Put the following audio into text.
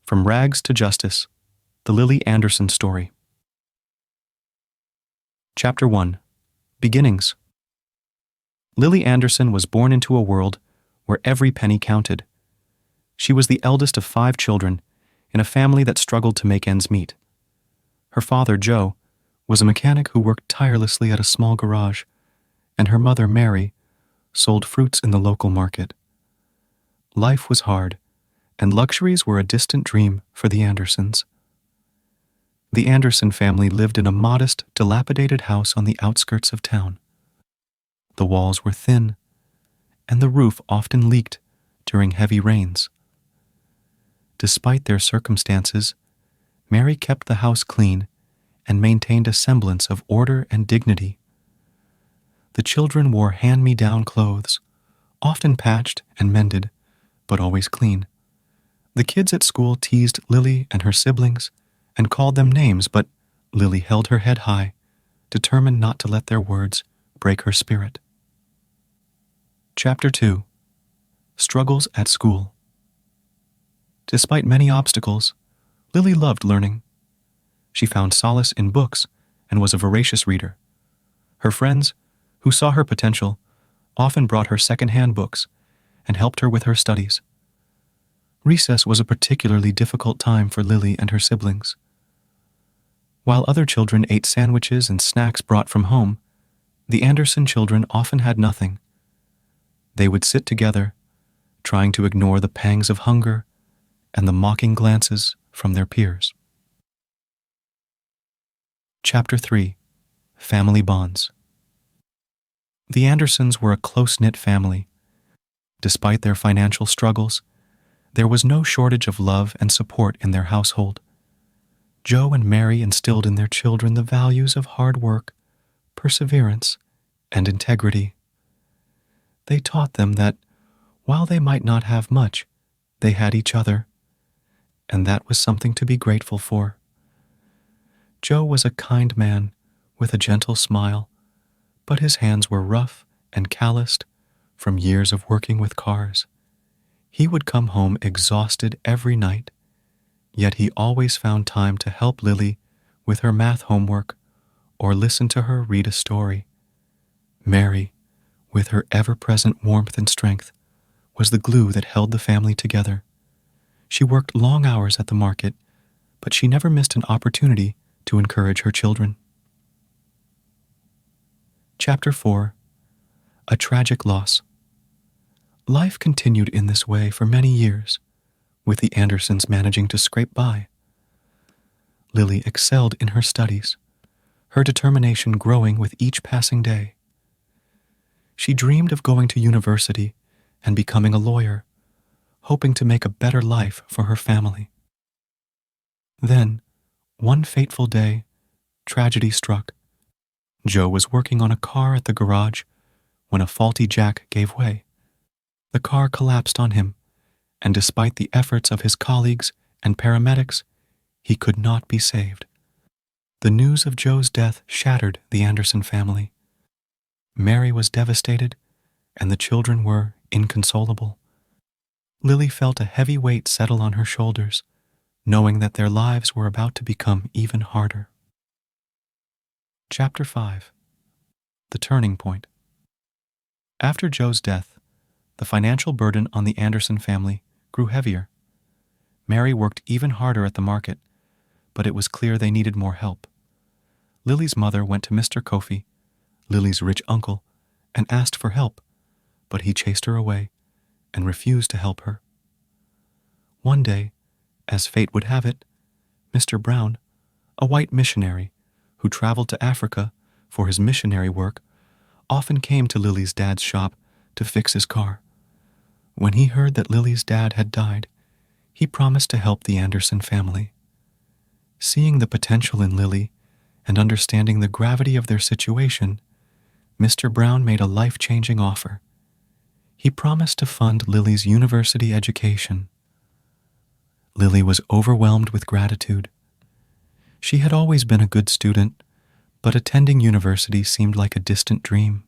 From Rags to Justice, the Lily Anderson story. Chapter 1. Beginnings. Lily Anderson was born into a world where every penny counted. She was the eldest of 5 children in a family that struggled to make ends meet. Her father, Joe, was a mechanic who worked tirelessly at a small garage, and her mother, Mary, sold fruits in the local market. Life was hard, and luxuries were a distant dream for the Andersons. The Anderson family lived in a modest, dilapidated house on the outskirts of town. The walls were thin, and the roof often leaked during heavy rains. Despite their circumstances, Mary kept the house clean and maintained a semblance of order and dignity. The children wore hand-me-down clothes, often patched and mended, but always clean. The kids at school teased Lily and her siblings and called them names, but Lily held her head high, determined not to let their words break her spirit. Chapter 2. Struggles at School. Despite many obstacles, Lily loved learning. She found solace in books and was a voracious reader. Her friends, who saw her potential, often brought her second-hand books and helped her with her studies. Recess was a particularly difficult time for Lily and her siblings. While other children ate sandwiches and snacks brought from home, the Anderson children often had nothing. They would sit together, trying to ignore the pangs of hunger and the mocking glances from their peers. Chapter 3. Family Bonds. The Andersons were a close-knit family. Despite their financial struggles, there was no shortage of love and support in their household. Joe and Mary instilled in their children the values of hard work, perseverance, and integrity. They taught them that, while they might not have much, they had each other, and that was something to be grateful for. Joe was a kind man with a gentle smile, but his hands were rough and calloused from years of working with cars. He would come home exhausted every night, yet he always found time to help Lily with her math homework or listen to her read a story. Mary, with her ever-present warmth and strength, was the glue that held the family together. She worked long hours at the market, but she never missed an opportunity to encourage her children. Chapter 4. A Tragic Loss. Life continued in this way for many years, with the Andersons managing to scrape by. Lily excelled in her studies, her determination growing with each passing day. She dreamed of going to university and becoming a lawyer, hoping to make a better life for her family. Then, one fateful day, tragedy struck. Joe was working on a car at the garage when a faulty jack gave way. The car collapsed on him, and despite the efforts of his colleagues and paramedics, he could not be saved. The news of Joe's death shattered the Anderson family. Mary was devastated, and the children were inconsolable. Lily felt a heavy weight settle on her shoulders, knowing that their lives were about to become even harder. Chapter 5. The Turning Point. After Joe's death, the financial burden on the Anderson family grew heavier. Mary worked even harder at the market, but it was clear they needed more help. Lily's mother went to Mr. Kofi, Lily's rich uncle, and asked for help, but he chased her away and refused to help her. One day, as fate would have it, Mr. Brown, a white missionary who traveled to Africa for his missionary work, often came to Lily's dad's shop to fix his car. When he heard that Lily's dad had died, he promised to help the Anderson family. Seeing the potential in Lily and understanding the gravity of their situation, Mr. Brown made a life-changing offer. He promised to fund Lily's university education. Lily was overwhelmed with gratitude. She had always been a good student, but attending university seemed like a distant dream.